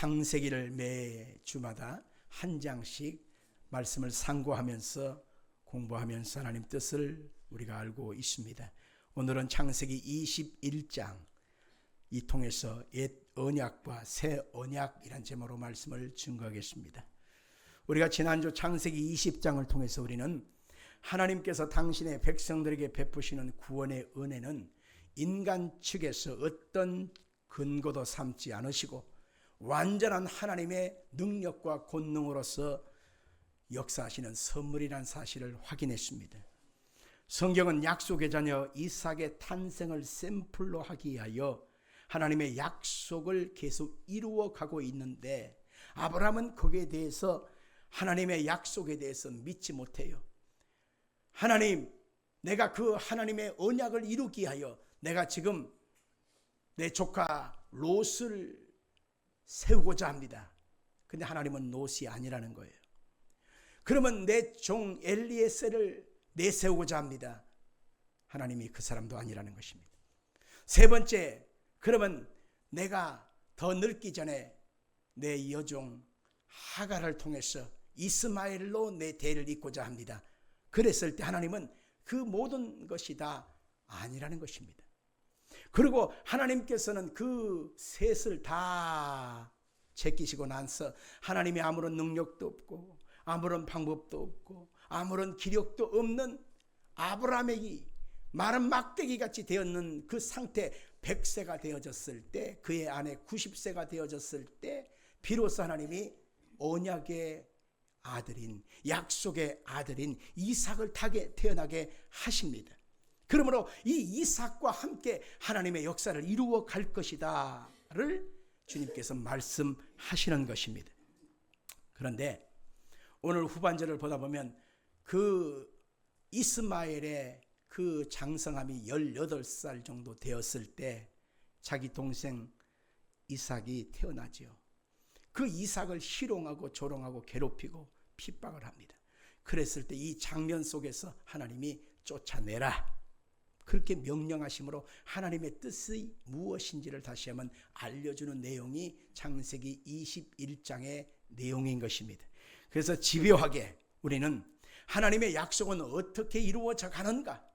창세기를 매 주마다 한 장씩 말씀을 상고하면서 공부하면서 하나님 뜻을 우리가 알고 있습니다. 오늘은 창세기 21장 이 통해서 옛 언약과 새 언약이란 제목으로 말씀을 증거하겠습니다. 우리가 지난주 창세기 20장을 통해서 우리는 하나님께서 당신의 백성들에게 베푸시는 구원의 은혜는 인간 측에서 어떤 근거도 삼지 않으시고 완전한 하나님의 능력과 권능으로서 역사하시는 선물이라는 사실을 확인했습니다. 성경은 약속의 자녀 이삭의 탄생을 샘플로 하기 위하여 하나님의 약속을 계속 이루어가고 있는데 아브라함은 거기에 대해서 하나님의 약속에 대해서 믿지 못해요. 하나님, 내가 그 하나님의 언약을 이루기 위하여 내가 지금 내 조카 롯을 세우고자 합니다. 근데 하나님은 롯이 아니라는 거예요. 그러면 내 종 엘리에셀을 내세우고자 합니다. 하나님이 그 사람도 아니라는 것입니다. 세 번째, 그러면 내가 더 늙기 전에 내 여종 하갈을 통해서 이스마엘로 내 대를 잇고자 합니다. 그랬을 때 하나님은 그 모든 것이 다 아니라는 것입니다. 그리고 하나님께서는 그 셋을 다 제끼시고 나서 하나님이 아무런 능력도 없고 아무런 방법도 없고 아무런 기력도 없는 아브라함이 마른 막대기 같이 되었는 그 상태 100세가 되어졌을 때 그의 아내 90세가 되어졌을 때 비로소 하나님이 언약의 아들인 약속의 아들인 이삭을 태어나게 하십니다. 그러므로 이 이삭과 함께 하나님의 역사를 이루어 갈 것이다를 주님께서 말씀하시는 것입니다. 그런데 오늘 후반절을 보다 보면 그 이스마엘의 그 장성함이 18살 정도 되었을 때 자기 동생 이삭이 태어나지요. 그 이삭을 희롱하고 조롱하고 괴롭히고 핍박을 합니다. 그랬을 때 이 장면 속에서 하나님이 쫓아내라 그렇게 명령하심으로 하나님의 뜻이 무엇인지를 다시 한번 알려주는 내용이 창세기 21장의 내용인 것입니다. 그래서 집요하게 우리는 하나님의 약속은 어떻게 이루어져 가는가,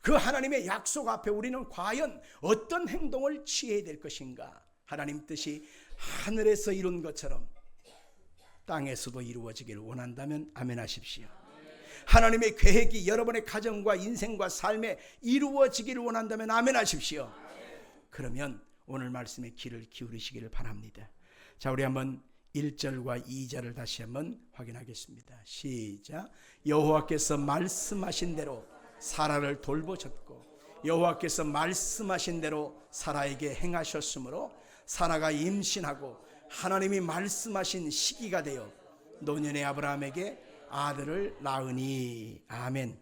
그 하나님의 약속 앞에 우리는 과연 어떤 행동을 취해야 될 것인가, 하나님 뜻이 하늘에서 이룬 것처럼 땅에서도 이루어지기를 원한다면 아멘 하십시오. 하나님의 계획이 여러분의 가정과 인생과 삶에 이루어지기를 원한다면 아멘 하십시오. 그러면 오늘 말씀에 귀를 기울이시기를 바랍니다. 자, 우리 한번 1절과 2절을 다시 한번 확인하겠습니다. 시작. 여호와께서 말씀하신 대로 사라를 돌보셨고 여호와께서 말씀하신 대로 사라에게 행하셨으므로 사라가 임신하고 하나님이 말씀하신 시기가 되어 노년의 아브라함에게 아들을 낳으니. 아멘.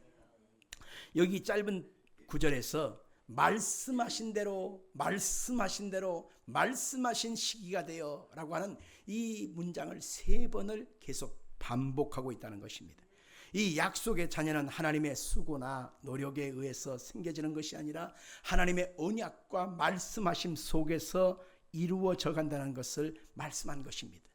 여기 짧은 구절에서 말씀하신 대로 말씀하신 시기가 되어 라고 하는 이 문장을 3번을 계속 반복하고 있다는 것입니다. 이 약속의 자녀는 하나님의 수고나 노력에 의해서 생겨지는 것이 아니라 하나님의 언약과 말씀하심 속에서 이루어져 간다는 것을 말씀한 것입니다.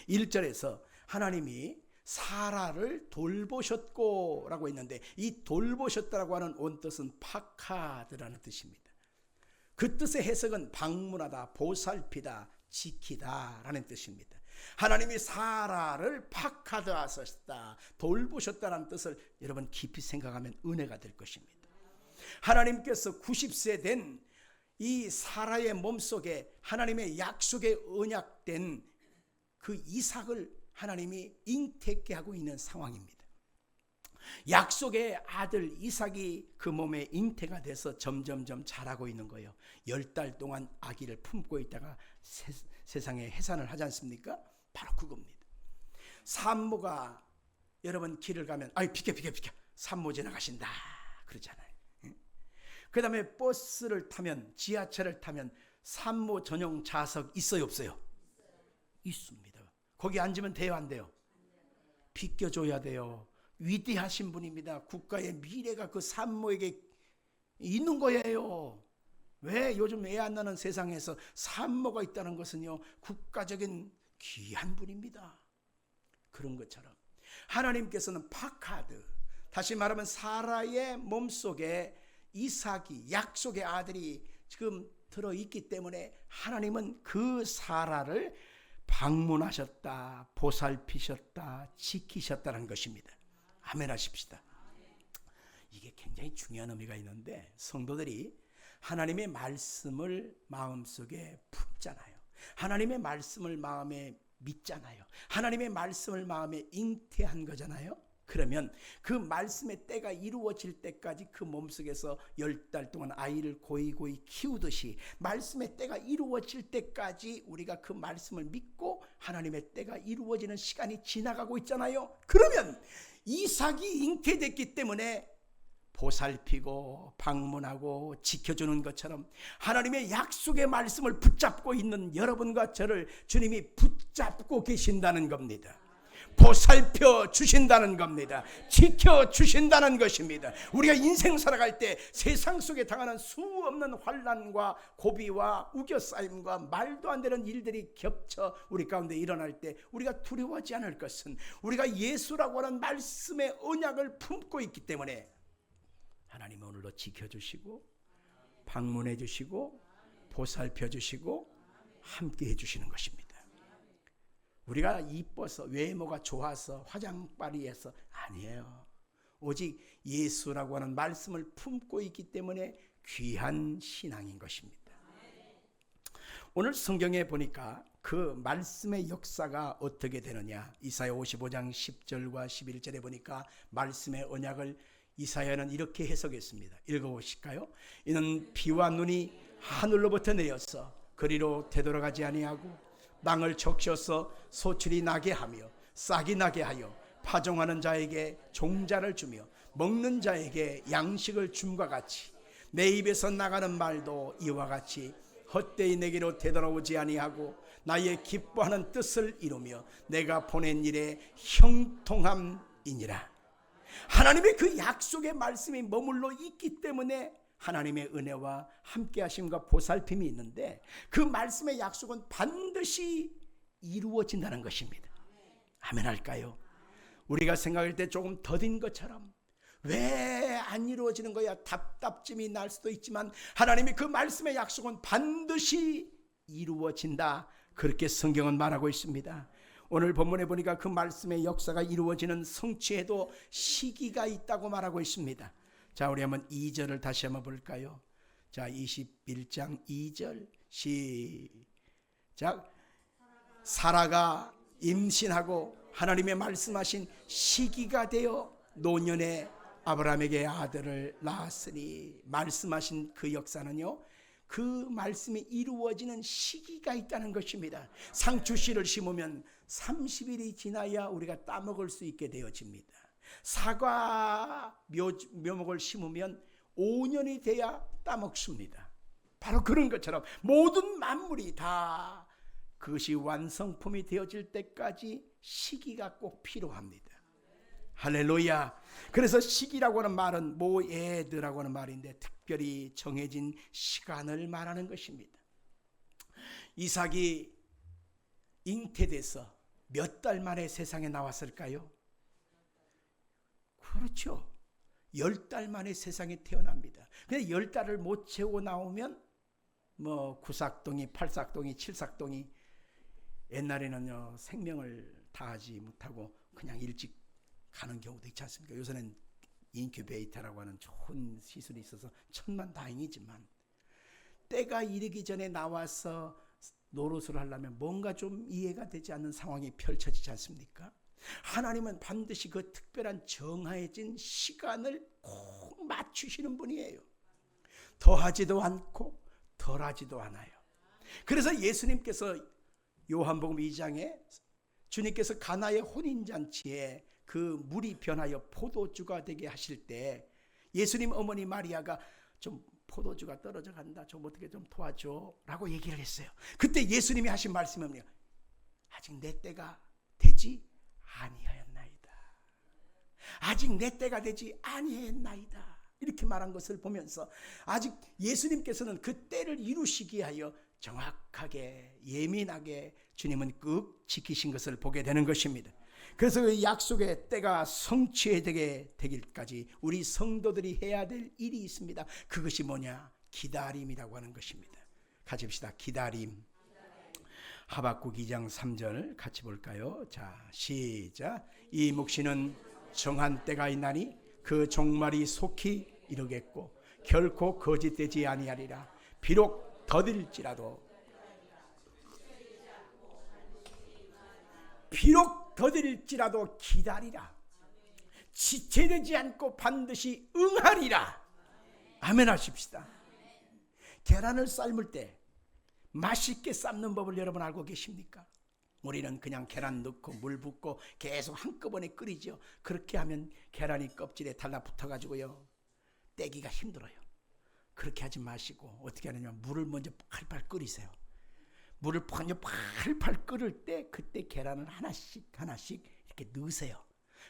1절에서 하나님이 사라를 돌보셨고 라고 했는데 이 돌보셨다라고 하는 원뜻은 파카드라는 뜻입니다. 그 뜻의 해석은 방문하다, 보살피다, 지키다 라는 뜻입니다. 하나님이 사라를 파카드하셨다, 돌보셨다는 뜻을 여러분 깊이 생각하면 은혜가 될 것입니다. 하나님께서 90세 된 이 사라의 몸속에 하나님의 약속의 언약된 그 이삭을 하나님이 잉태케 하고 있는 상황입니다. 약속의 아들 이삭이 그 몸에 잉태가 돼서 점점점 자라고 있는 거예요. 10달 동안 아기를 품고 있다가 세상에 해산을 하지 않습니까? 바로 그겁니다. 산모가 여러분 길을 가면 아이 비켜 산모 지나가신다 그러잖아요. 그 다음에 버스를 타면 지하철을 타면 산모 전용 좌석 있어요 없어요? 있습니다. 거기 앉으면 돼요 안 돼요? 비껴줘야 돼요. 위대하신 분입니다. 국가의 미래가 그 산모에게 있는 거예요. 왜 요즘 애 안 낳는 세상에서 산모가 있다는 것은요 국가적인 귀한 분입니다. 그런 것처럼 하나님께서는 파카드, 다시 말하면 사라의 몸속에 이삭이, 약속의 아들이 지금 들어있기 때문에 하나님은 그 사라를 방문하셨다, 보살피셨다, 지키셨다는 것입니다. 아멘 하십시다. 이게 굉장히 중요한 의미가 있는데, 성도들이 하나님의 말씀을 마음속에 품잖아요. 하나님의 말씀을 마음에 믿잖아요. 하나님의 말씀을 마음에 잉태한 거잖아요. 그러면 그 말씀의 때가 이루어질 때까지 그 몸속에서 10달 동안 아이를 고이고이 키우듯이 말씀의 때가 이루어질 때까지 우리가 그 말씀을 믿고 하나님의 때가 이루어지는 시간이 지나가고 있잖아요. 그러면 이삭이 잉태됐기 때문에 보살피고 방문하고 지켜주는 것처럼 하나님의 약속의 말씀을 붙잡고 있는 여러분과 저를 주님이 붙잡고 계신다는 겁니다. 보살펴 주신다는 겁니다. 지켜 주신다는 것입니다. 우리가 인생 살아갈 때 세상 속에 당하는 수없는 환난과 고비와 우겨싸임과 말도 안 되는 일들이 겹쳐 우리 가운데 일어날 때 우리가 두려워하지 않을 것은 우리가 예수라고 하는 말씀의 언약을 품고 있기 때문에 하나님은 오늘도 지켜주시고 방문해 주시고 보살펴 주시고 함께 해주시는 것입니다. 우리가 이뻐서 외모가 좋아서 화장빨이해서 아니에요. 오직 예수라고 하는 말씀을 품고 있기 때문에 귀한 신앙인 것입니다. 오늘 성경에 보니까 그 말씀의 역사가 어떻게 되느냐, 이사야 55장 10절과 11절에 보니까 말씀의 언약을 이사야는 이렇게 해석했습니다. 읽어보실까요? 이는 비와 눈이 하늘로부터 내려서 그리로 되돌아가지 아니하고 땅을 적셔서 소출이 나게 하며 싹이 나게 하여 파종하는 자에게 종자를 주며 먹는 자에게 양식을 줌과 같이 내 입에서 나가는 말도 이와 같이 헛되이 내게로 되돌아오지 아니하고 나의 기뻐하는 뜻을 이루며 내가 보낸 일에 형통함이니라. 하나님의 그 약속의 말씀이 머물러 있기 때문에 하나님의 은혜와 함께하심과 보살핌이 있는데 그 말씀의 약속은 반드시 이루어진다는 것입니다. 아멘 할까요? 우리가 생각할 때 조금 더딘 것처럼 왜 안 이루어지는 거야 답답짐이 날 수도 있지만 하나님이 그 말씀의 약속은 반드시 이루어진다, 그렇게 성경은 말하고 있습니다. 오늘 본문에 보니까 그 말씀의 역사가 이루어지는 성취에도 시기가 있다고 말하고 있습니다. 자, 우리 한번 2절을 다시 한번 볼까요? 자, 21장 2절 시작. 사라가 임신하고 하나님의 말씀하신 시기가 되어 노년에 아브라함에게 아들을 낳았으니, 말씀하신 그 역사는요, 그 말씀이 이루어지는 시기가 있다는 것입니다. 상추씨를 심으면 30일이 지나야 우리가 따먹을 수 있게 되어집니다. 사과 묘목을 심으면 5년이 돼야 따먹습니다. 바로 그런 것처럼 모든 만물이 다 그것이 완성품이 되어질 때까지 시기가 꼭 필요합니다. 할렐루야. 그래서 시기라고 하는 말은 모에드라고 하는 말인데 특별히 정해진 시간을 말하는 것입니다. 이삭이 잉태돼서 몇 달 만에 세상에 나왔을까요? 그렇죠. 10달 만에 세상에 태어납니다. 근데 10달을 못 채우고 나오면 뭐 구삭동이, 팔삭동이, 칠삭동이, 옛날에는 생명을 다하지 못하고 그냥 일찍 가는 경우도 있지 않습니까? 요새는 인큐베이터라고 하는 좋은 시술이 있어서 천만다행이지만 때가 이르기 전에 나와서 노릇을 하려면 뭔가 좀 이해가 되지 않는 상황이 펼쳐지지 않습니까? 하나님은 반드시 그 특별한 정해진 시간을 꼭 맞추시는 분이에요. 더하지도 않고 덜하지도 않아요. 그래서 예수님께서 요한복음 2장에 주님께서 가나의 혼인잔치에 그 물이 변하여 포도주가 되게 하실 때 예수님 어머니 마리아가 좀 포도주가 떨어져 간다, 좀 어떻게 좀 도와줘 라고 얘기를 했어요. 그때 예수님이 하신 말씀은 아직 내 때가 되지 아니하였나이다. 아직 내 때가 되지 아니하였나이다. 이렇게 말한 것을 보면서 아직 예수님께서는 그 때를 이루시기 위하여 정확하게 예민하게 주님은 꼭 지키신 것을 보게 되는 것입니다. 그래서 그 약속의 때가 성취되게 되길까지 우리 성도들이 해야 될 일이 있습니다. 그것이 뭐냐? 기다림이라고 하는 것입니다. 같이 봅시다. 기다림. 하박국 2장 3절 같이 볼까요? 자, 시작. 이 묵시는 정한 때가 있나니 그 종말이 속히 이르겠고 결코 거짓되지 아니하리라. 비록 더딜지라도 기다리라. 지체되지 않고 반드시 응하리라. 아멘 하십시다. 계란을 삶을 때 맛있게 삶는 법을 여러분 알고 계십니까? 우리는 그냥 계란 넣고 물 붓고 계속 한꺼번에 끓이죠. 그렇게 하면 계란이 껍질에 달라붙어가지고요, 떼기가 힘들어요. 그렇게 하지 마시고 어떻게 하느냐, 물을 먼저 팔팔 끓이세요. 물을 먼저 팔팔 끓을 때 그때 계란을 하나씩 이렇게 넣으세요.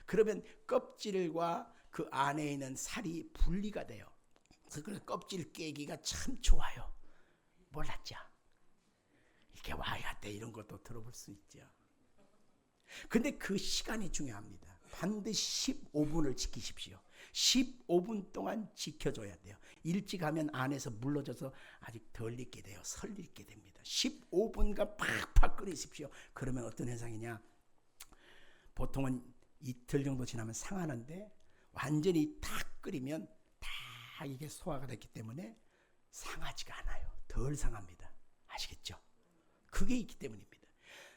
그러면 껍질과 그 안에 있는 살이 분리가 돼요. 그래서 껍질 깨기가 참 좋아요. 몰랐죠? 이렇게 와야 돼. 이런 것도 들어볼 수 있죠. 근데 그 시간이 중요합니다. 반드시 15분을 지키십시오. 15분 동안 지켜줘야 돼요. 일찍 하면 안에서 물러져서 아직 덜 익게 돼요. 설 익게 됩니다. 15분간 팍팍 끓이십시오. 그러면 어떤 현상이냐, 보통은 이틀 정도 지나면 상하는데 완전히 탁 끓이면 다 이게 소화가 됐기 때문에 상하지가 않아요. 덜 상합니다. 아시겠죠? 그게 있기 때문입니다.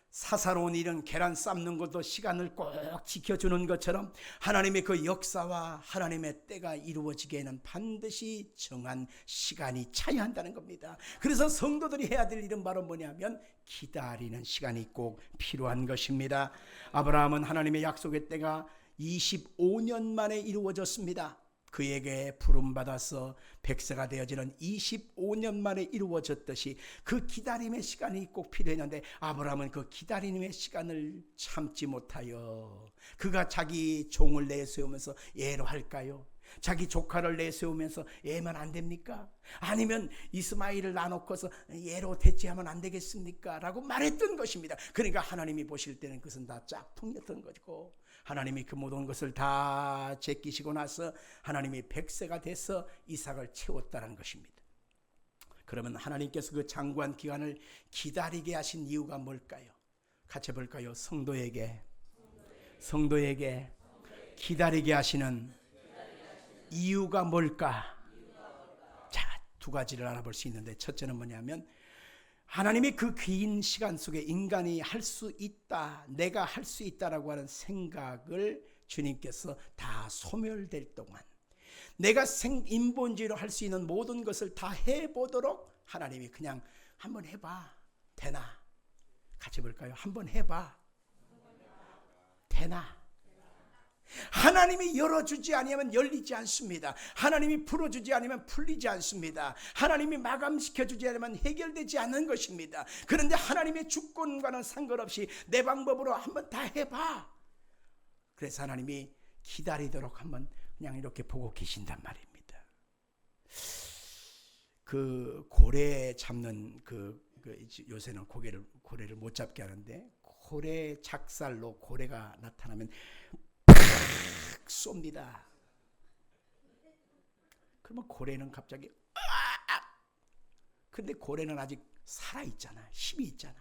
사사로운 일은 계란 삶는 것도 시간을 꼭 지켜주는 것처럼 하나님의 그 역사와 하나님의 때가 이루어지기에는 반드시 정한 시간이 차야 한다는 겁니다. 그래서 성도들이 해야 될 일은 바로 뭐냐면 기다리는 시간이 꼭 필요한 것입니다. 아브라함은 하나님의 약속의 때가 25년 만에 이루어졌습니다. 그에게 부름받아서 백세가 되어지는 25년 만에 이루어졌듯이 그 기다림의 시간이 꼭 필요했는데 아브라함은 그 기다림의 시간을 참지 못하여 그가 자기 종을 내세우면서 예로 할까요? 자기 조카를 내세우면서 예면 안 됩니까? 아니면 이스마엘을 놔놓고서 예로 대체하면 안 되겠습니까? 라고 말했던 것입니다. 그러니까 하나님이 보실 때는 그것은 다 짝퉁이었던 것이고 하나님이 그 모든 것을 다 제끼시고 나서 하나님이 백세가 돼서 이삭을 채웠다는 것입니다. 그러면 하나님께서 그 장구한 기간을 기다리게 하신 이유가 뭘까요? 같이 볼까요? 성도에게 기다리게 하시는 이유가 뭘까? 자, 두 가지를 알아볼 수 있는데 첫째는 뭐냐면 하나님이 그 긴 시간 속에 인간이 할 수 있다, 내가 할 수 있다라고 하는 생각을 주님께서 다 소멸될 동안 내가 인본주의로 할 수 있는 모든 것을 다 해보도록 하나님이 그냥 한번 해봐. 되나? 같이 볼까요? 한번 해봐. 되나? 하나님이 열어주지 아니하면 열리지 않습니다. 하나님이 풀어주지 않으면 풀리지 않습니다. 하나님이 마감시켜주지 않으면 해결되지 않는 것입니다. 그런데 하나님의 주권과는 상관없이 내 방법으로 한번 다 해봐. 그래서 하나님이 기다리도록 한번 그냥 이렇게 보고 계신단 말입니다. 그 고래 잡는 요새는 고래를 못 잡게 하는데 고래 작살로 고래가 나타나면 쏩니다. 그러면 고래는 갑자기 근데 고래는 아직 살아있잖아. 힘이 있잖아.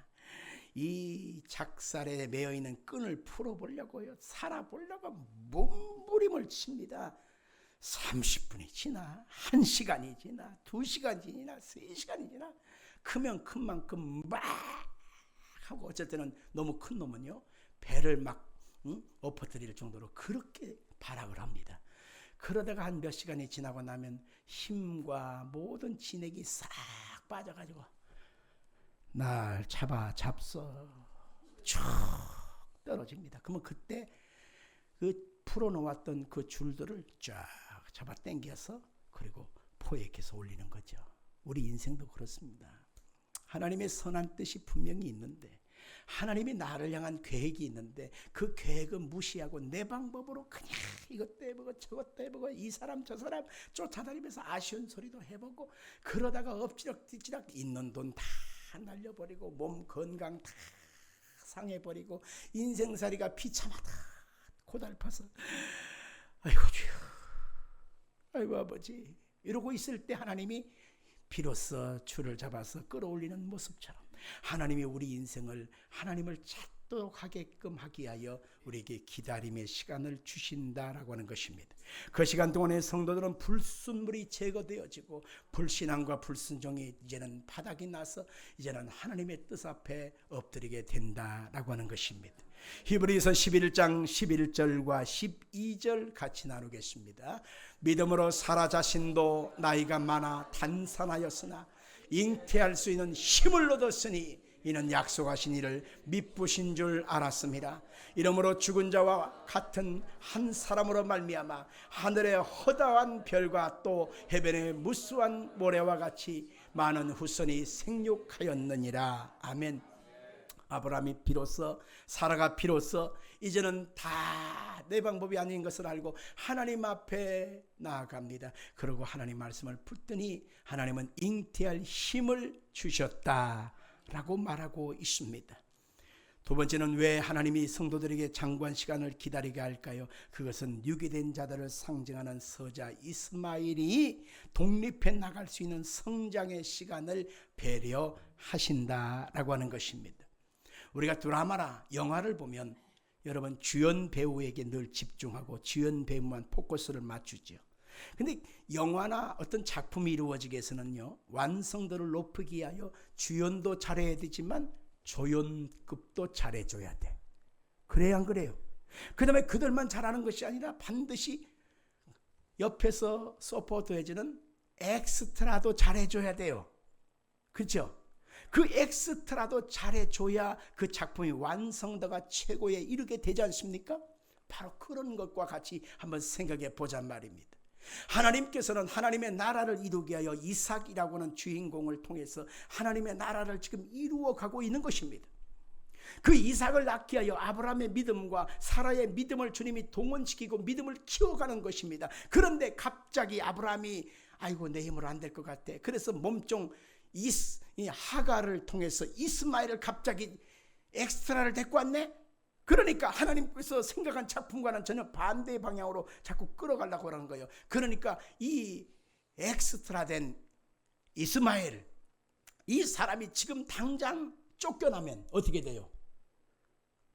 이 작살에 매여있는 끈을 풀어보려고요, 살아보려고 몸부림을 칩니다. 30분이 지나 1시간이 지나 2시간이 지나 3시간이 지나 크면 큰 만큼 막 하고 어쩔 때는 너무 큰 놈은요 배를 막 엎어뜨릴 정도로 그렇게 발악을 합니다. 그러다가 한 몇 시간이 지나고 나면 힘과 모든 진액이 싹 빠져가지고 날 잡서 쭉 떨어집니다. 그러면 그때 그 풀어놓았던 그 줄들을 쫙 잡아 당겨서 그리고 포획해서 올리는 거죠. 우리 인생도 그렇습니다. 하나님의 선한 뜻이 분명히 있는데 하나님이 나를 향한 계획이 있는데 그 계획은 무시하고 내 방법으로 그냥 이것도 해보고 저것도 해보고 이 사람 저 사람 쫓아다니면서 아쉬운 소리도 해보고 그러다가 엎치락뒤치락 있는 돈 다 날려버리고 몸 건강 다 상해버리고 인생살이가 비참하다 고달파서 아이고 주여, 아이고 아버지 이러고 있을 때 하나님이 비로소 줄을 잡아서 끌어올리는 모습처럼 하나님이 우리 인생을 하나님을 찾도록 하게끔 하기 위하여 우리에게 기다림의 시간을 주신다라고 하는 것입니다. 그 시간 동안에 성도들은 불순물이 제거되어지고 불신앙과 불순종이 이제는 바닥이 나서 이제는 하나님의 뜻 앞에 엎드리게 된다라고 하는 것입니다. 히브리서 11장 11절과 12절 같이 나누겠습니다. 믿음으로 사라 자신도 나이가 많아 단산하였으나 잉태할 수 있는 힘을 얻었으니 이는 약속하신 이를 미쁘신 줄 알았습니다. 이러므로 죽은 자와 같은 한 사람으로 말미암아 하늘의 허다한 별과 또 해변의 무수한 모래와 같이 많은 후손이 생육하였느니라. 아멘. 아브라함이 비로소, 사라가 비로소 이제는 다 내 방법이 아닌 것을 알고 하나님 앞에 나아갑니다. 그리고 하나님 말씀을 붙더니 하나님은 잉태할 힘을 주셨다라고 말하고 있습니다. 두 번째는 왜 하나님이 성도들에게 장관 시간을 기다리게 할까요? 그것은 유기된 자들을 상징하는 서자 이스마엘이 독립해 나갈 수 있는 성장의 시간을 배려하신다라고 하는 것입니다. 우리가 드라마나 영화를 보면 여러분 주연 배우에게 늘 집중하고 주연 배우만 포커스를 맞추죠. 근데 영화나 어떤 작품이 이루어지기 위해서는요, 완성도를 높이기 위하여 주연도 잘해야 되지만 조연급도 잘해줘야 돼. 그래야 안 그래요? 그 다음에 그들만 잘하는 것이 아니라 반드시 옆에서 서포트해주는 엑스트라도 잘해줘야 돼요. 그렇죠? 그 엑스트라도 잘해줘야 그 작품이 완성도가 최고에 이르게 되지 않습니까? 바로 그런 것과 같이 한번 생각해 보잔 말입니다. 하나님께서는 하나님의 나라를 이루기 위하여 이삭이라고 하는 주인공을 통해서 하나님의 나라를 지금 이루어가고 있는 것입니다. 그 이삭을 낳기 위하여 아브라함의 믿음과 사라의 믿음을 주님이 동원시키고 믿음을 키워가는 것입니다. 그런데 갑자기 아브라함이 아이고 내 힘으로 안 될 것 같아. 그래서 몸종 이 하가를 통해서 이스마엘을 갑자기 엑스트라를 데리고 왔네. 그러니까 하나님께서 생각한 작품과는 전혀 반대의 방향으로 자꾸 끌어가려고 하는 거예요. 그러니까 이 엑스트라된 이스마엘, 이 사람이 지금 당장 쫓겨나면 어떻게 돼요?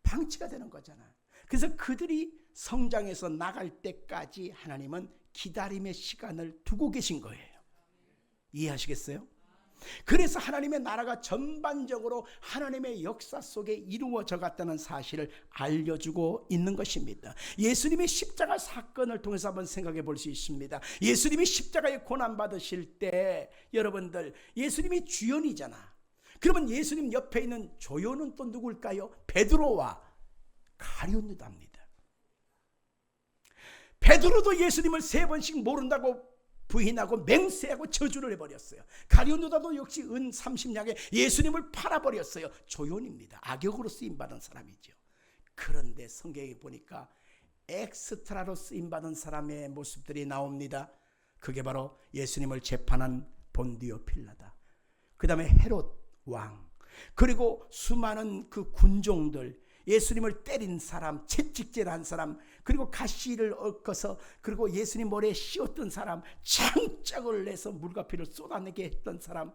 방치가 되는 거잖아. 그래서 그들이 성장해서 나갈 때까지 하나님은 기다림의 시간을 두고 계신 거예요. 이해하시겠어요? 그래서 하나님의 나라가 전반적으로 하나님의 역사 속에 이루어져 갔다는 사실을 알려주고 있는 것입니다. 예수님의 십자가 사건을 통해서 한번 생각해 볼 수 있습니다. 예수님이 십자가에 고난받으실 때 여러분들 예수님이 주연이잖아. 그러면 예수님 옆에 있는 조연은 또 누굴까요? 베드로와 가룟 유다입니다. 베드로도 예수님을 3번씩 모른다고 부인하고 맹세하고 저주를 해버렸어요. 가룟 유다도 역시 은 30냥에 예수님을 팔아버렸어요. 조연입니다. 악역으로 쓰임받은 사람이죠. 그런데 성경에 보니까 엑스트라로 쓰임받은 사람의 모습들이 나옵니다. 그게 바로 예수님을 재판한 본디오 필라다. 그 다음에 헤롯 왕, 그리고 수많은 그 군종들, 예수님을 때린 사람, 채찍질한 사람, 그리고 가시를 얽어서 그리고 예수님 머리에 씌웠던 사람, 창짝을 내서 물과 피를 쏟아내게 했던 사람,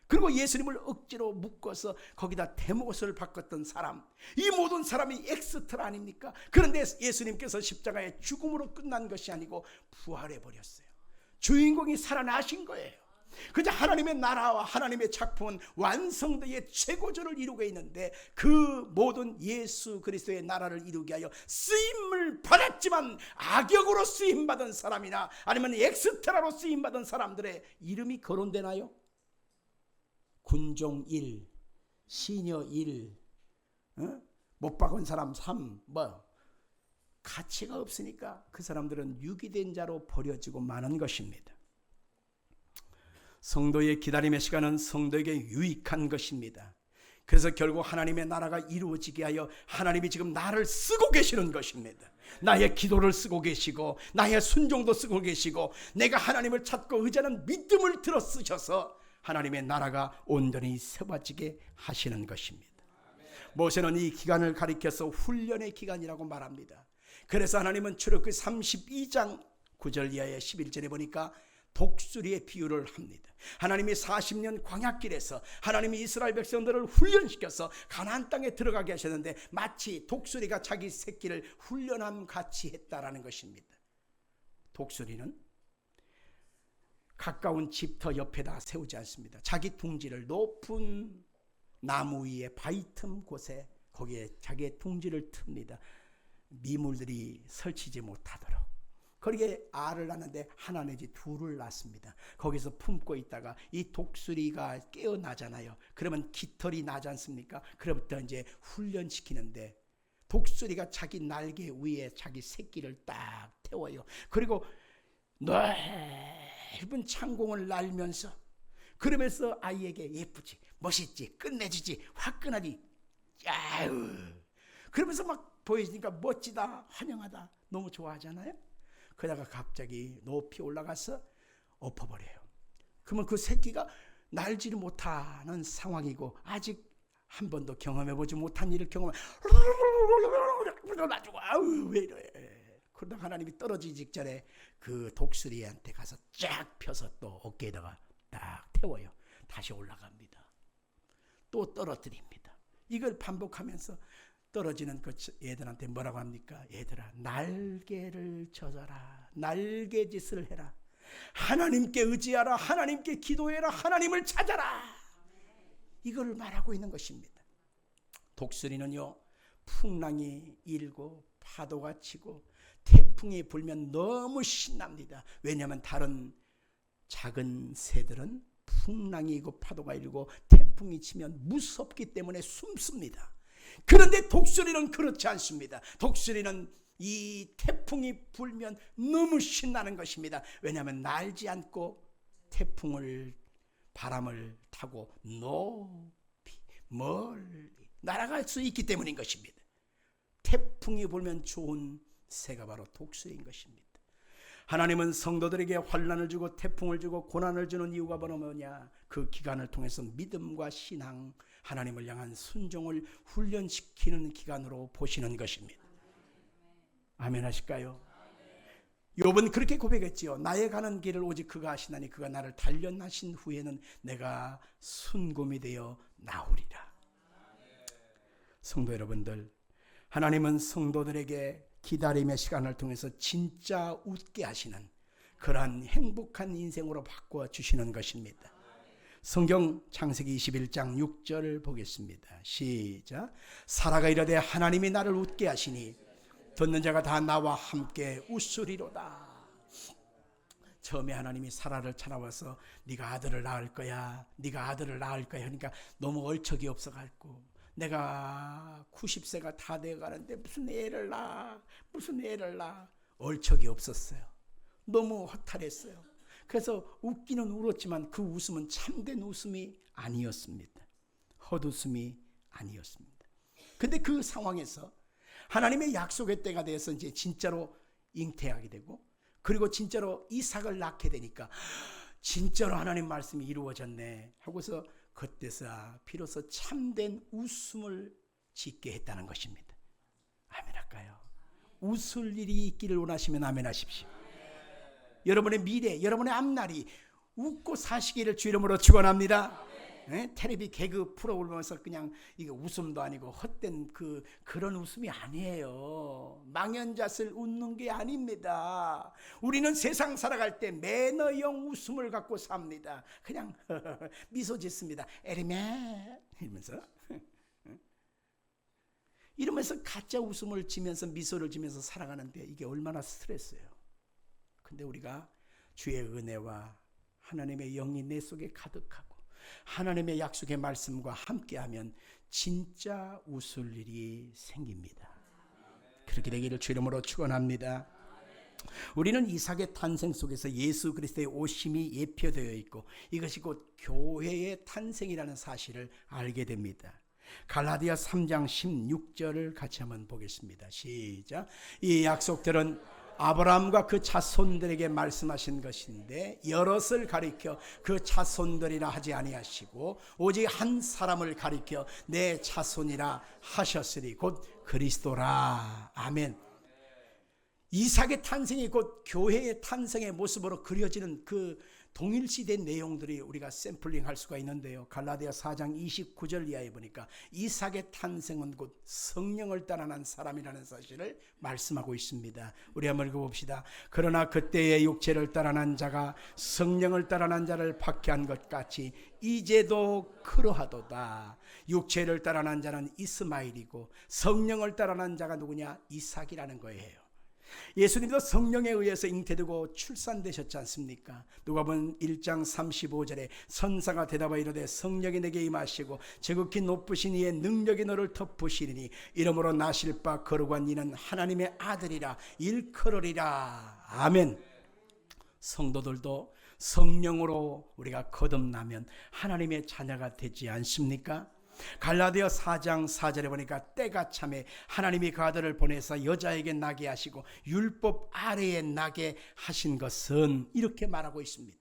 그리고 예수님을 억지로 묶어서 거기다 대못을 바꿨던 사람, 이 모든 사람이 엑스트라 아닙니까? 그런데 예수님께서 십자가의 죽음으로 끝난 것이 아니고 부활해버렸어요. 주인공이 살아나신 거예요. 그저 하나님의 나라와 하나님의 작품은 완성도의 최고조를 이루고 있는데 그 모든 예수 그리스도의 나라를 이루기 위하여 쓰임을 받았지만 악역으로 쓰임받은 사람이나 아니면 엑스트라로 쓰임받은 사람들의 이름이 거론되나요? 군종 1, 시녀 1, 못 박은 사람 3, 가치가 없으니까 그 사람들은 유기된 자로 버려지고 마는 것입니다. 성도의 기다림의 시간은 성도에게 유익한 것입니다. 그래서 결국 하나님의 나라가 이루어지게 하여 하나님이 지금 나를 쓰고 계시는 것입니다. 나의 기도를 쓰고 계시고 나의 순종도 쓰고 계시고 내가 하나님을 찾고 의지하는 믿음을 들어 쓰셔서 하나님의 나라가 온전히 세워지게 하시는 것입니다. 모세는 이 기간을 가리켜서 훈련의 기간이라고 말합니다. 그래서 하나님은 출애굽기 32장 9절 이하의 11절에 보니까 독수리의 비유를 합니다. 하나님이 40년 광야길에서 하나님이 이스라엘 백성들을 훈련시켜서 가나안 땅에 들어가게 하셨는데 마치 독수리가 자기 새끼를 훈련함 같이 했다라는 것입니다. 독수리는 가까운 집터 옆에다 세우지 않습니다. 자기 둥지를 높은 나무 위에 바위 틈 곳에 거기에 자기의 둥지를 틉니다. 미물들이 설치지 못하도록. 거기에 알을 낳는데 하나 내지 둘을 낳습니다. 거기서 품고 있다가 이 독수리가 깨어나잖아요. 그러면 깃털이 나지 않습니까? 그로부터 이제 훈련시키는데 독수리가 자기 날개 위에 자기 새끼를 딱 태워요. 그리고 넓은 창공을 날면서 그러면서 아이에게 예쁘지, 멋있지, 끝내주지, 화끈하지, 야유. 그러면서 막 보여주니까 멋지다, 환영하다, 너무 좋아하잖아요. 그러다가 갑자기 높이 올라가서 엎어버려요. 그러면 그 새끼가 날지를 못하는 상황이고 아직 한 번도 경험해보지 못한 일을 경험하면 왜 이래. 그러다가 하나님이 떨어지기 직전에 그 독수리한테 가서 쫙 펴서 또 어깨에다가 딱 태워요. 다시 올라갑니다. 또 떨어뜨립니다. 이걸 반복하면서 떨어지는 그 애들한테 뭐라고 합니까? 얘들아, 날개를 젖어라. 날개짓을 해라. 하나님께 의지하라. 하나님께 기도해라. 하나님을 찾아라. 이걸 말하고 있는 것입니다. 독수리는요, 풍랑이 일고 파도가 치고 태풍이 불면 너무 신납니다. 왜냐하면 다른 작은 새들은 풍랑이 일고 파도가 일고 태풍이 치면 무섭기 때문에 숨습니다. 그런데 독수리는 그렇지 않습니다. 독수리는 이 태풍이 불면 너무 신나는 것입니다. 왜냐하면 날지 않고 태풍을 바람을 타고 높이 멀리 날아갈 수 있기 때문인 것입니다. 태풍이 불면 좋은 새가 바로 독수리인 것입니다. 하나님은 성도들에게 환난을 주고 태풍을 주고 고난을 주는 이유가 바로 뭐냐? 그 기간을 통해서 믿음과 신앙, 하나님을 향한 순종을 훈련시키는 기간으로 보시는 것입니다. 아멘 하실까요? 욥은 그렇게 고백했지요. 나의 가는 길을 오직 그가 아시나니 그가 나를 단련하신 후에는 내가 순금이 되어 나오리라. 성도 여러분들, 하나님은 성도들에게 기다림의 시간을 통해서 진짜 웃게 하시는 그러한 행복한 인생으로 바꿔주시는 것입니다. 성경 창세기 21장 6절을 보겠습니다. 시작. 사라가 이르되 하나님이 나를 웃게 하시니 듣는 자가 다 나와 함께 웃으리로다. 처음에 하나님이 사라를 찾아와서 네가 아들을 낳을 거야, 네가 아들을 낳을 거야 하니까 너무 얼척이 없어갖고 내가 90세가 다 돼가는데 무슨 애를 낳아, 무슨 애를 낳아. 얼척이 없었어요. 너무 허탈했어요. 그래서 웃기는 울었지만 그 웃음은 참된 웃음이 아니었습니다. 헛웃음이 아니었습니다. 근데 그 상황에서 하나님의 약속의 때가 돼서 이제 진짜로 잉태하게 되고 그리고 진짜로 이삭을 낳게 되니까 진짜로 하나님 말씀이 이루어졌네 하고서 그때서 비로소 참된 웃음을 짓게 했다는 것입니다. 아멘 할까요? 웃을 일이 있기를 원하시면 아멘 하십시오. 여러분의 미래, 여러분의 앞날이 웃고 사시기를 주 이름으로 축원합니다. 텔레비 개그 프로 보면서 그냥 이게 웃음도 아니고 헛된 그런 웃음이 아니에요. 망연자실 웃는 게 아닙니다. 우리는 세상 살아갈 때 매너형 웃음을 갖고 삽니다. 그냥 미소 짓습니다. 에리메 이러면서 가짜 웃음을 지면서 미소를 지면서 살아가는데 이게 얼마나 스트레스예요. 근데 우리가 주의 은혜와 하나님의 영이 내 속에 가득하고 하나님의 약속의 말씀과 함께하면 진짜 웃을 일이 생깁니다. 그렇게 되기를 주 이름으로 축원합니다. 우리는 이삭의 탄생 속에서 예수 그리스도의 오심이 예표되어 있고 이것이 곧 교회의 탄생이라는 사실을 알게 됩니다. 갈라디아 3장 16절을 같이 한번 보겠습니다. 시작. 이 약속들은 아브라함과 그 자손들에게 말씀하신 것인데 여럿을 가리켜 그 자손들이라 하지 아니하시고 오직 한 사람을 가리켜 내 자손이라 하셨으니 곧 그리스도라. 아멘. 이삭의 탄생이 곧 교회의 탄생의 모습으로 그려지는 그 동일시된 내용들이 우리가 샘플링할 수가 있는데요. 갈라디아 4장 29절 이하에 보니까 이삭의 탄생은 곧 성령을 따라 난 사람이라는 사실을 말씀하고 있습니다. 우리 한번 읽어봅시다. 그러나 그때의 육체를 따라 난 자가 성령을 따라 난 자를 박해한 것 같이 이제도 그러하도다. 육체를 따라 난 자는 이스마엘이고 성령을 따라 난 자가 누구냐? 이삭이라는 거예요. 예수님도 성령에 의해서 잉태되고 출산되셨지 않습니까? 누가복음 1장 35절에 선사가 대답하여 이르되 성령이 내게 임하시고 지극히 높으신 이의 능력이 너를 덮으시리니 이러므로 나실 바 거룩한 이는 하나님의 아들이라 일컬으리라. 아멘. 성도들도 성령으로 우리가 거듭나면 하나님의 자녀가 되지 않습니까? 갈라디아 4장 4절에 보니까 때가 참에 하나님이 그 아들을 보내서 여자에게 나게 하시고 율법 아래에 나게 하신 것은 이렇게 말하고 있습니다.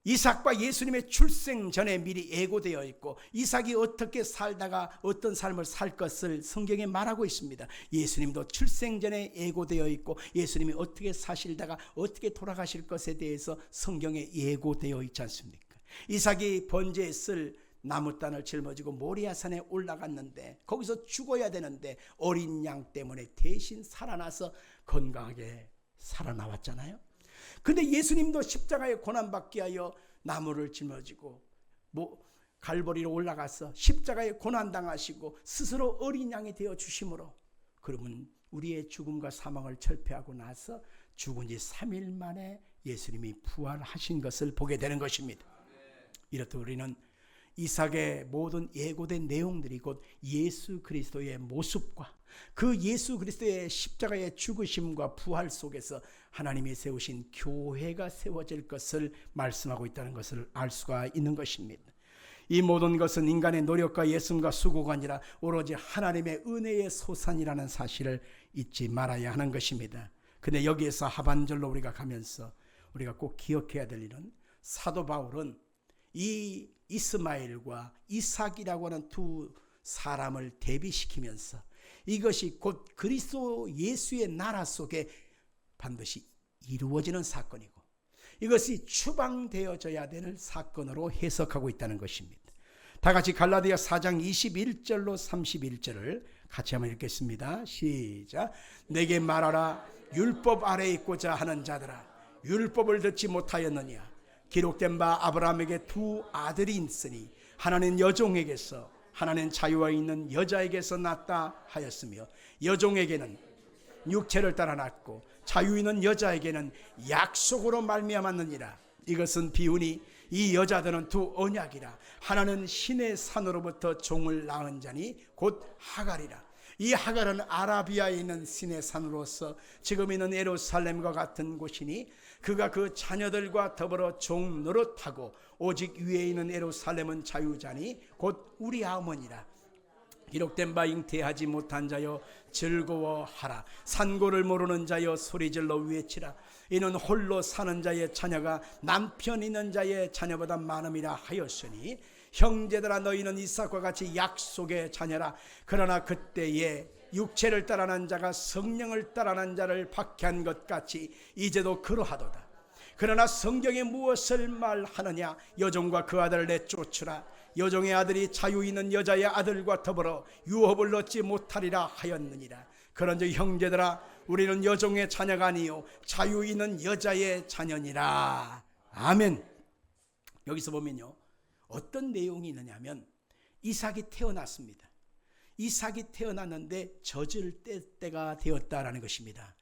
이삭과 예수님의 출생 전에 미리 예고되어 있고 이삭이 어떻게 살다가 어떤 삶을 살 것을 성경에 말하고 있습니다. 예수님도 출생 전에 예고되어 있고 예수님이 어떻게 사실다가 어떻게 돌아가실 것에 대해서 성경에 예고되어 있지 않습니까? 이삭이 번제에 쓸 나무단을 짊어지고 모리아산에 올라갔는데 거기서 죽어야 되는데 어린 양 때문에 대신 살아나서 건강하게 살아나왔잖아요. 근데 예수님도 십자가에 고난받게 하여 나무를 짊어지고 갈보리로 올라가서 십자가에 고난당하시고 스스로 어린 양이 되어 주심으로 그러면 우리의 죽음과 사망을 철폐하고 나서 죽은 지 3일 만에 예수님이 부활하신 것을 보게 되는 것입니다. 이렇듯 우리는 이삭의 모든 예고된 내용들이 곧 예수 그리스도의 모습과 그 예수 그리스도의 십자가의 죽으심과 부활 속에서 하나님이 세우신 교회가 세워질 것을 말씀하고 있다는 것을 알 수가 있는 것입니다. 이 모든 것은 인간의 노력과 예순과 수고가 아니라 오로지 하나님의 은혜의 소산이라는 사실을 잊지 말아야 하는 것입니다. 근데 여기에서 하반절로 우리가 가면서 우리가 꼭 기억해야 될 일은 사도 바울은 이 이스마엘과 이삭이라고 하는 두 사람을 대비시키면서 이것이 곧 그리스도 예수의 나라 속에 반드시 이루어지는 사건이고 이것이 추방되어져야 되는 사건으로 해석하고 있다는 것입니다. 다 같이 갈라디아 4장 21절로 31절을 같이 한번 읽겠습니다. 시작. 내게 말하라. 율법 아래에 있고자 하는 자들아, 율법을 듣지 못하였느냐? 기록된 바 아브라함에게 두 아들이 있으니 하나는 여종에게서 하나는 자유와 있는 여자에게서 낳았다 하였으며 여종에게는 육체를 따라 낳았고 자유 있는 여자에게는 약속으로 말미암았느니라. 이것은 비유니 이 여자들은 두 언약이라. 하나는 신의 산으로부터 종을 낳은 자니 곧 하갈이라. 이 하갈은 아라비아에 있는 신의 산으로서 지금 있는 예루살렘과 같은 곳이니 그가 그 자녀들과 더불어 종 노릇하고 오직 위에 있는 예루살렘은 자유자니 곧 우리 어머니라. 기록된 바 잉태하지 못한 자여 즐거워하라. 산고를 모르는 자여 소리질러 외치라. 이는 홀로 사는 자의 자녀가 남편 있는 자의 자녀보다 많음이라 하였으니 형제들아 너희는 이삭과 같이 약속의 자녀라. 그러나 그때에 육체를 따라 난 자가 성령을 따라 난 자를 박해한 것 같이 이제도 그러하도다. 그러나 성경에 무엇을 말하느냐? 여종과 그 아들을 내쫓으라. 여종의 아들이 자유 있는 여자의 아들과 더불어 유업을 얻지 못하리라 하였느니라. 그런즉 형제들아 우리는 여종의 자녀가 아니요 자유 있는 여자의 자녀니라. 아멘. 여기서 보면요 어떤 내용이 있느냐면 이삭이 태어났습니다. 이삭이 태어났는데 젖을 뗄 때가 되었다라는 것입니다.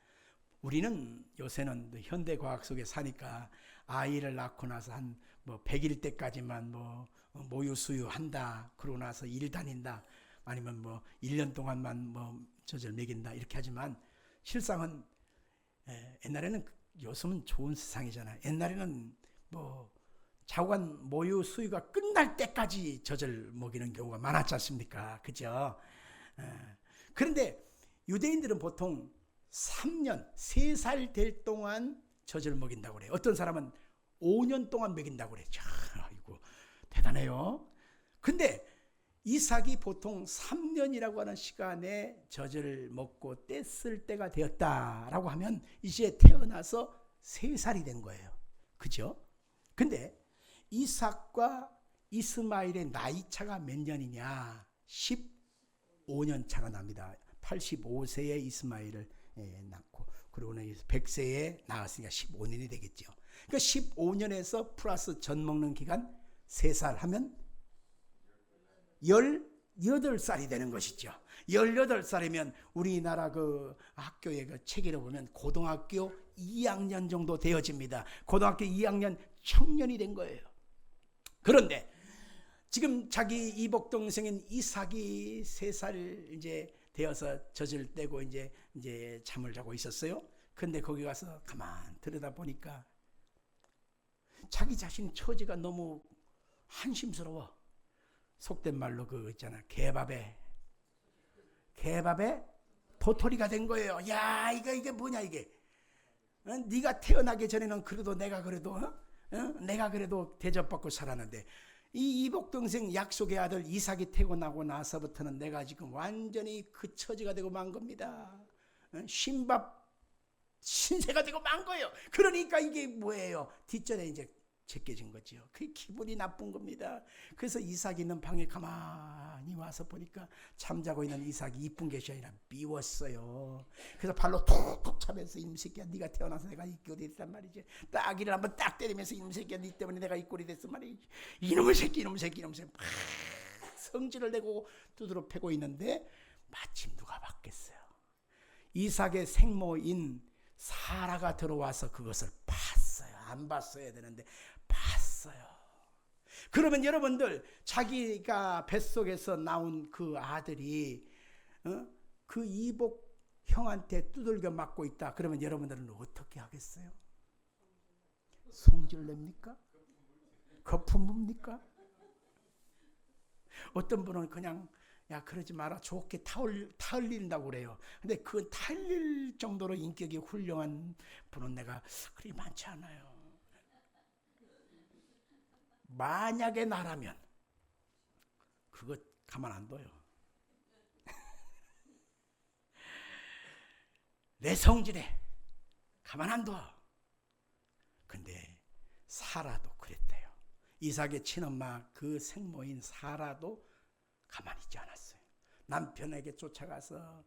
우리는 요새는 현대 과학 속에 사니까 아이를 낳고 나서 한 100일 때까지만 모유 수유한다. 그러고 나서 일 다닌다. 아니면 1년 동안만 젖을 먹인다. 이렇게 하지만 실상은 옛날에는 요즘은 좋은 세상이잖아요. 옛날에는 자관 모유 수유가 끝날 때까지 젖을 먹이는 경우가 많았지 않습니까? 그죠? 그런데 유대인들은 보통 3년, 3살 될 동안 젖을 먹인다고 그래요. 어떤 사람은 5년 동안 먹인다고 그래요. 자, 이거 대단해요. 근데 이삭이 보통 3년이라고 하는 시간에 젖을 먹고 뗐을 때가 되었다라고 하면 이제 태어나서 3살이 된 거예요. 그죠? 근데 이삭과 이스마엘의 나이 차가 몇 년이냐? 15년 차가 납니다. 85세에 이스마엘을 낳고 그러고는 100세에 낳았으니까 15년이 되겠죠. 그러니까 15년에서 플러스 젖 먹는 기간 3살 하면 18살이 되는 것이죠. 18살이면 우리나라 그 학교에 그 책으로 보면 고등학교 2학년 정도 되어집니다. 고등학교 2학년 청년이 된 거예요. 그런데 지금 자기 이복 동생인 이삭이 3살 이제 되어서 젖을 떼고 이제 잠을 자고 있었어요. 근데 거기 가서 가만 들여다 보니까 자기 자신 처지가 너무 한심스러워. 속된 말로 그 있잖아, 개밥에 도토리가 된 거예요. 야, 이게 뭐냐 이게? 네가 태어나기 전에는 그래도 내가 그래도 대접받고 살았는데 이 이복 동생 약속의 아들 이삭이 태어나고 나서부터는 내가 지금 완전히 그 처지가 되고 만 겁니다. 신밥 신세가 되고 만 거예요. 그러니까 이게 뭐예요? 뒷전에 이제 제껴진 거죠. 그게 기분이 나쁜 겁니다. 그래서 이삭이 있는 방에 가만히 와서 보니까 잠자고 있는 이삭이 이쁜 것이 아니라 미웠어요. 그래서 발로 툭툭 차면서 이놈 새끼야, 네가 태어나서 내가 이 꼴이 됐단 말이지. 따귀를 한번 딱 때리면서 이놈 새끼야, 네 때문에 내가 이 꼴이 됐단 말이지. 이놈의 새끼 막 성질을 내고 두드러 패고 있는데 마침 누가 봤겠어요. 이삭의 생모인 사라가 들어와서 그것을 봤어요. 안 봤어야 되는데 봤어요. 그러면 여러분들, 자기가 뱃속에서 나온 그 아들이 그 이복 형한테 두들겨 맞고 있다. 그러면 여러분들은 어떻게 하겠어요? 성질 냅니까? 거품 뭅니까? 어떤 분은 그냥 야, 그러지 마라, 좋게 타흘린다고 그래요. 근데 그 타흘릴 정도로 인격이 훌륭한 분은 내가 그리 많지 않아요. 만약에 나라면 그거 가만 안 둬요. 내 성질에 가만 안 둬. 근데 사라도 그랬대요. 이삭의 친엄마 그 생모인 사라도 가만히 있지 않았어요. 남편에게 쫓아가서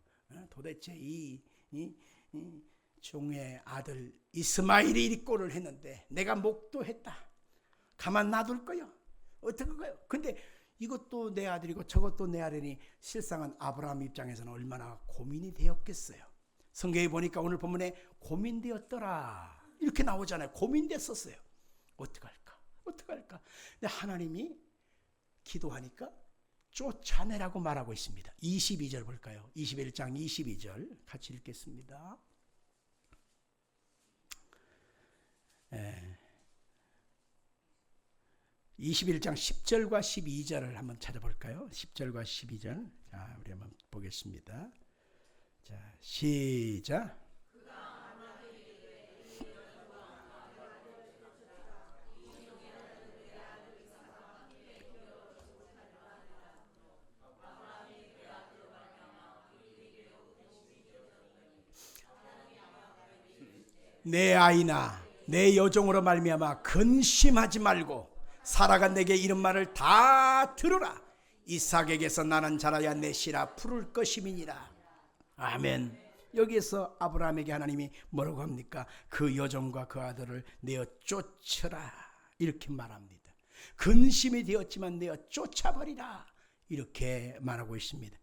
도대체 이 종의 아들 이스마엘이 이 꼴을 했는데 내가 목도했다. 가만 놔둘 거요? 어떻게 거요? 근데 이것도 내 아들이고 저것도 내 아들이니 실상은 아브라함 입장에서는 얼마나 고민이 되었겠어요. 성경에 보니까 오늘 본문에 고민되었더라 이렇게 나오잖아요. 고민됐었어요. 어떡할까? 근데 하나님이 기도하니까 쫓아내라고 말하고 있습니다. 22절 볼까요? 21장 22절 같이 읽겠습니다. 21장 10절과 12절을 한번 찾아볼까요? 10절과 12절. 자, 우리 한번 보겠습니다. 자, 시작. 내 아이나 내 여종으로 말미암아 근심하지 말고 사라가 내게 이런 말을 다 들으라. 이삭에게서 나는 자라야 내 씨라 부를 것임이니라. 아멘. 여기에서 아브라함에게 하나님이 뭐라고 합니까? 그 여종과 그 아들을 내어 쫓으라 이렇게 말합니다. 근심이 되었지만 내어 쫓아버리라 이렇게 말하고 있습니다.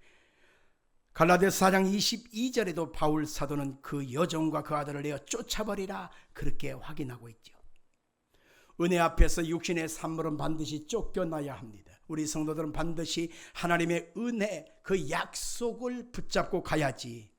갈라디아서 4장 22절에도 바울 사도는 그 여종과 그 아들을 내어 쫓아버리라 그렇게 확인하고 있죠. 은혜 앞에서 육신의 산물은 반드시 쫓겨나야 합니다. 우리 성도들은 반드시 하나님의 은혜 그 약속을 붙잡고 가야지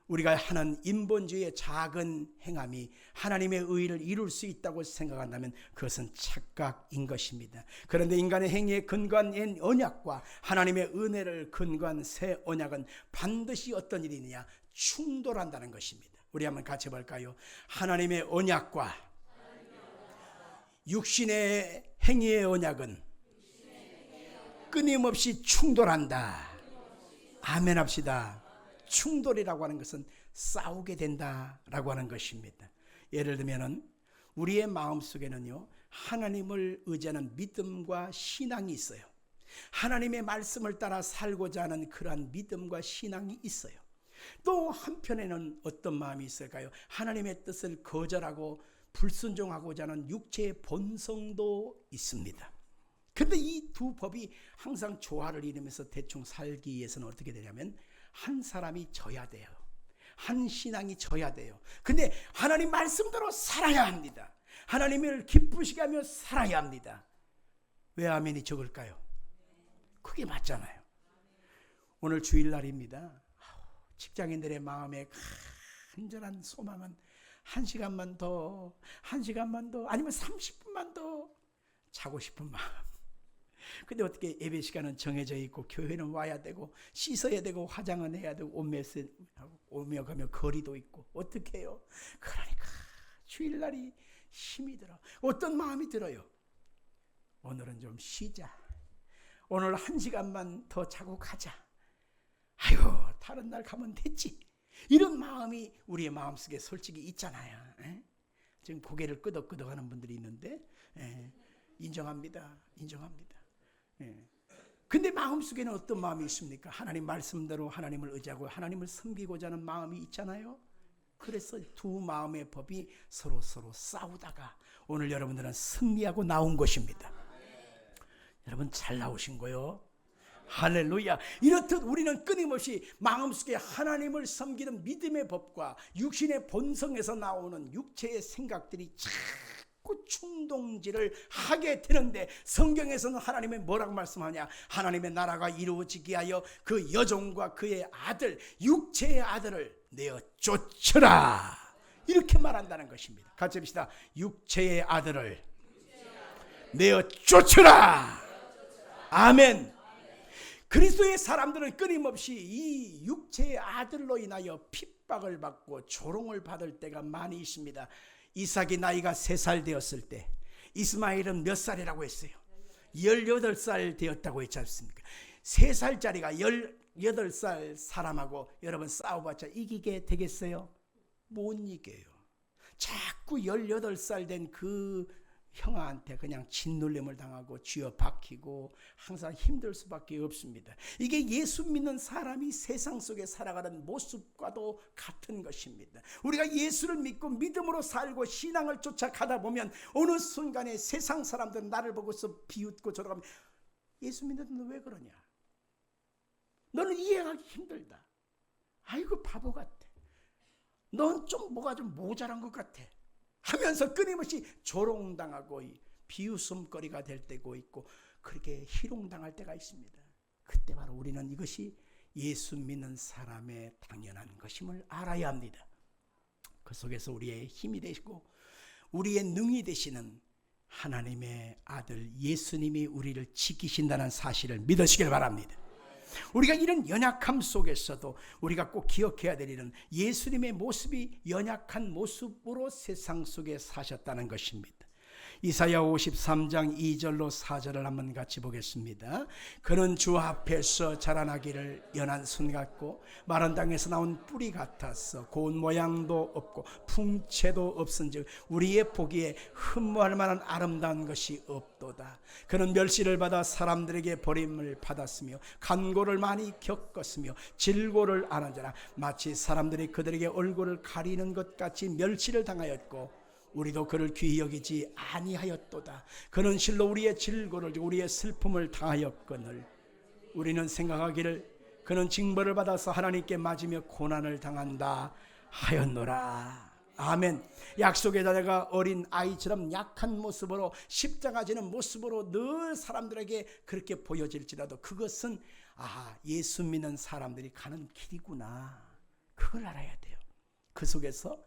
우리가 하는 인본주의의 작은 행함이 하나님의 의를 이룰 수 있다고 생각한다면 그것은 착각인 것입니다. 그런데 인간의 행위에 근거한 언약과 하나님의 은혜를 근거한 새 언약은 반드시 어떤 일이냐? 충돌한다는 것입니다. 우리 한번 같이 볼까요? 하나님의 언약과 육신의 행위의 언약은 끊임없이 충돌한다. 아멘 합시다. 충돌이라고 하는 것은 싸우게 된다라고 하는 것입니다. 예를 들면은 우리의 마음속에는요, 하나님을 의지하는 믿음과 신앙이 있어요. 하나님의 말씀을 따라 살고자 하는 그러한 믿음과 신앙이 있어요. 또 한편에는 어떤 마음이 있을까요? 하나님의 뜻을 거절하고 불순종하고자 하는 육체의 본성도 있습니다. 그런데 이 두 법이 항상 조화를 이루면서 대충 살기 위해서는 어떻게 되냐면 한 사람이 져야 돼요. 한 신앙이 져야 돼요. 근데 하나님 말씀대로 살아야 합니다. 하나님을 기쁘시게 하며 살아야 합니다. 왜 아멘이 적을까요? 그게 맞잖아요. 오늘 주일날입니다. 직장인들의 마음에 간절한 소망은 한 시간만 더 아니면 30분만 더 자고 싶은 마음. 근데 어떻게 예배 시간은 정해져 있고 교회는 와야 되고 씻어야 되고 화장은 해야 되고 오며 가며 거리도 있고 어떻게 해요? 그러니까 주일날이 힘이 들어. 어떤 마음이 들어요? 오늘은 좀 쉬자. 오늘 한 시간만 더 자고 가자. 아유, 다른 날 가면 됐지. 이런 마음이 우리의 마음속에 솔직히 있잖아요. 에? 지금 고개를 끄덕끄덕하는 분들이 있는데 인정합니다. 근데 마음속에는 어떤 마음이 있습니까? 하나님 말씀대로 하나님을 의지하고 하나님을 섬기고자 하는 마음이 있잖아요. 그래서 두 마음의 법이 서로 싸우다가 오늘 여러분들은 승리하고 나온 것입니다. 여러분 잘 나오신 거요. 할렐루야. 이렇듯 우리는 끊임없이 마음속에 하나님을 섬기는 믿음의 법과 육신의 본성에서 나오는 육체의 생각들이 자꾸 충동질을 하게 되는데, 성경에서는 하나님이 뭐라고 말씀하냐? 하나님의 나라가 이루어지게 하여 그 여종과 그의 아들, 육체의 아들을 내어 쫓으라, 이렇게 말한다는 것입니다. 같이 합시다. 육체의 아들을 내어 쫓으라. 아멘. 그리스도의 사람들은 끊임없이 이 육체의 아들로 인하여 핍박을 받고 조롱을 받을 때가 많이 있습니다. 이삭이 나이가 3살 되었을 때 이스마엘은 몇 살이라고 했어요? 18살 되었다고 했지 않습니까? 3살짜리가 18살 사람하고 여러분 싸워봤자 이기게 되겠어요? 못 이겨요. 자꾸 18살 된 그 형아한테 그냥 짓눌림을 당하고 쥐어 박히고 항상 힘들 수밖에 없습니다. 이게 예수 믿는 사람이 세상 속에 살아가는 모습과도 같은 것입니다. 우리가 예수를 믿고 믿음으로 살고 신앙을 쫓아가다 보면 어느 순간에 세상 사람들은 나를 보고서 비웃고 저러가면, 예수 믿는데 너 왜 그러냐? 너는 이해하기 힘들다. 아이고 바보 같아. 넌 좀 뭐가 좀 모자란 것 같아 하면서 끊임없이 조롱당하고 비웃음거리가 될 때고 있고 그렇게 희롱당할 때가 있습니다. 그때 바로 우리는 이것이 예수 믿는 사람의 당연한 것임을 알아야 합니다. 그 속에서 우리의 힘이 되시고 우리의 능이 되시는 하나님의 아들 예수님이 우리를 지키신다는 사실을 믿으시길 바랍니다. 우리가 이런 연약함 속에서도 우리가 꼭 기억해야 될 일은 예수님의 모습이 연약한 모습으로 세상 속에 사셨다는 것입니다. 이사야 53장 2절로 4절을 한번 같이 보겠습니다. 그는 주 앞에서 자라나기를 연한 순 같고 마른 땅에서 나온 뿌리 같았어. 고운 모양도 없고 풍채도 없은즉 우리의 보기에 흠모할 만한 아름다운 것이 없도다. 그는 멸시를 받아 사람들에게 버림을 받았으며 간고를 많이 겪었으며 질고를 안은 자라 마치 사람들이 그들에게 얼굴을 가리는 것 같이 멸시를 당하였고 우리도 그를 귀히 여기지 아니하였도다. 그는 실로 우리의 질고를 우리의 슬픔을 당하였거늘 우리는 생각하기를 그는 징벌을 받아서 하나님께 맞으며 고난을 당한다 하였노라. 아멘. 약속의 자녀가 어린 아이처럼 약한 모습으로 십자가 지는 모습으로 늘 사람들에게 그렇게 보여질지라도 그것은 예수 믿는 사람들이 가는 길이구나, 그걸 알아야 돼요. 그 속에서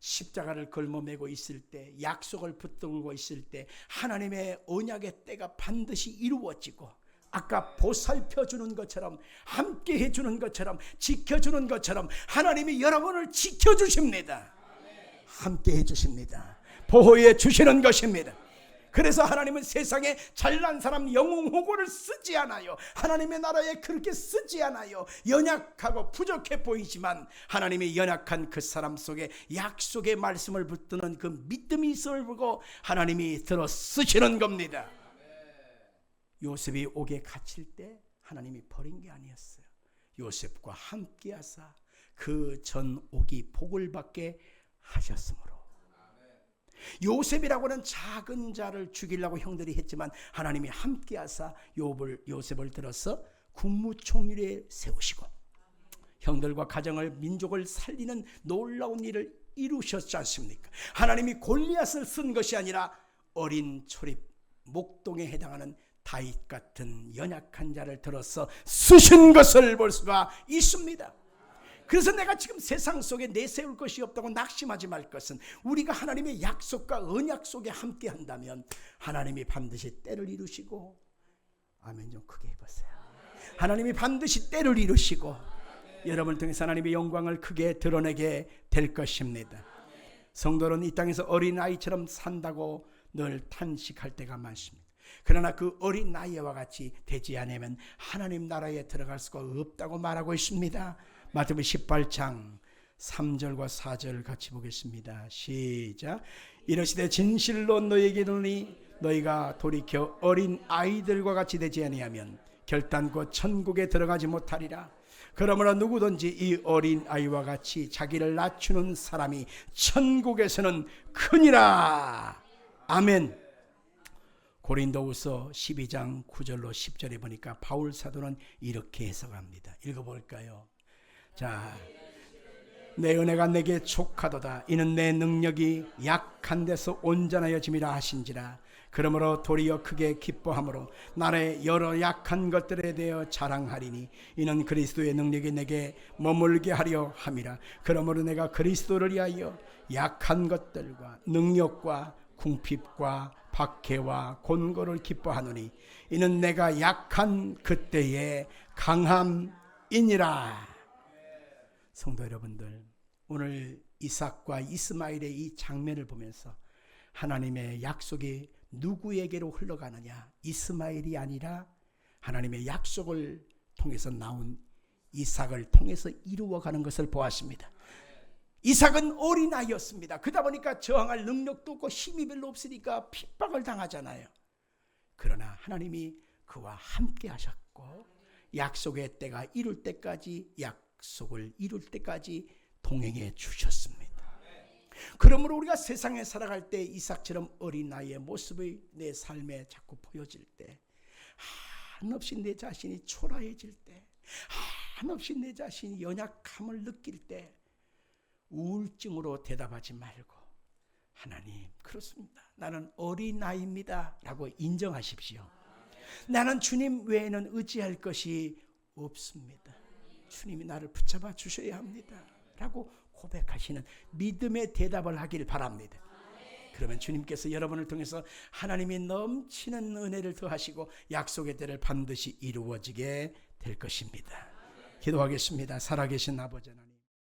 십자가를 걸머매고 있을 때, 약속을 붙들고 있을 때 하나님의 언약의 때가 반드시 이루어지고 아까 보살펴 주는 것처럼, 함께 해주는 것처럼, 지켜주는 것처럼 하나님이 여러분을 지켜주십니다. 함께 해주십니다. 보호해 주시는 것입니다. 그래서 하나님은 세상에 잘난 사람 영웅호고를 쓰지 않아요. 하나님의 나라에 그렇게 쓰지 않아요. 연약하고 부족해 보이지만 하나님의 연약한 그 사람 속에 약속의 말씀을 붙드는 그 믿음이 있음을 보고 하나님이 들어 쓰시는 겁니다. 요셉이 옥에 갇힐 때 하나님이 버린 게 아니었어요. 요셉과 함께 하사 그 전 옥이 복을 받게 하셨으므로. 요셉이라고는 작은 자를 죽이려고 형들이 했지만 하나님이 함께 하사 요셉을 들어서 국무총리에 세우시고 형들과 가정을, 민족을 살리는 놀라운 일을 이루셨지 않습니까? 하나님이 골리앗을 쓴 것이 아니라 어린 초립 목동에 해당하는 다윗 같은 연약한 자를 들어서 쓰신 것을 볼 수가 있습니다. 그래서 내가 지금 세상 속에 내세울 것이 없다고 낙심하지 말 것은, 우리가 하나님의 약속과 언약 속에 함께 한다면 하나님이 반드시 때를 이루시고, 아멘 좀 크게 해보세요. 하나님이 반드시 때를 이루시고 여러분을 통해서 하나님의 영광을 크게 드러내게 될 것입니다. 성도는 이 땅에서 어린아이처럼 산다고 늘 탄식할 때가 많습니다. 그러나 그 어린아이와 같이 되지 않으면 하나님 나라에 들어갈 수가 없다고 말하고 있습니다. 마태복음 18장 3절과 4절 같이 보겠습니다. 시작. 이르시되 진실로 너희에게 이르노니 너희가 돌이켜 어린 아이들과 같이 되지 아니하면 결단코 천국에 들어가지 못하리라. 그러므로 누구든지 이 어린 아이와 같이 자기를 낮추는 사람이 천국에서는 크니라. 아멘. 고린도후서 12장 9절로 10절에 보니까 바울 사도는 이렇게 해석합니다. 읽어볼까요? 자, 내 은혜가 내게 족하도다. 이는 내 능력이 약한 데서 온전하여짐이라 하신지라. 그러므로 도리어 크게 기뻐함으로 나의 여러 약한 것들에 대하여 자랑하리니 이는 그리스도의 능력이 내게 머물게 하려 함이라. 그러므로 내가 그리스도를 위하여 약한 것들과 능력과 궁핍과 박해와 곤고를 기뻐하노니 이는 내가 약한 그때의 강함이니라. 성도 여러분들, 오늘 이삭과 이스마엘의 이 장면을 보면서 하나님의 약속이 누구에게로 흘러가느냐? 이스마엘이 아니라 하나님의 약속을 통해서 나온 이삭을 통해서 이루어가는 것을 보았습니다. 이삭은 어린아이였습니다. 그러다 보니까 저항할 능력도 없고 힘이 별로 없으니까 핍박을 당하잖아요. 그러나 하나님이 그와 함께 하셨고 약속의 때가 이룰 때까지, 약속을 이룰 때까지 동행해 주셨습니다. 그러므로 우리가 세상에 살아갈 때 이삭처럼 어린아이의 모습이 내 삶에 자꾸 보여질 때, 한없이 내 자신이 초라해질 때, 한없이 내 자신이 연약함을 느낄 때 우울증으로 대답하지 말고, 하나님 그렇습니다, 나는 어린아이입니다 라고 인정하십시오. 나는 주님 외에는 의지할 것이 없습니다. 주님이 나를 붙잡아 주셔야 합니다 라고 고백하시는 믿음의 대답을 하길 바랍니다. 그러면 주님께서 여러분을 통해서 하나님이 넘치는 은혜를 더하시고 약속의 때를 반드시 이루어지게 될 것입니다. 기도하겠습니다. 살아계신 아버지 하나님,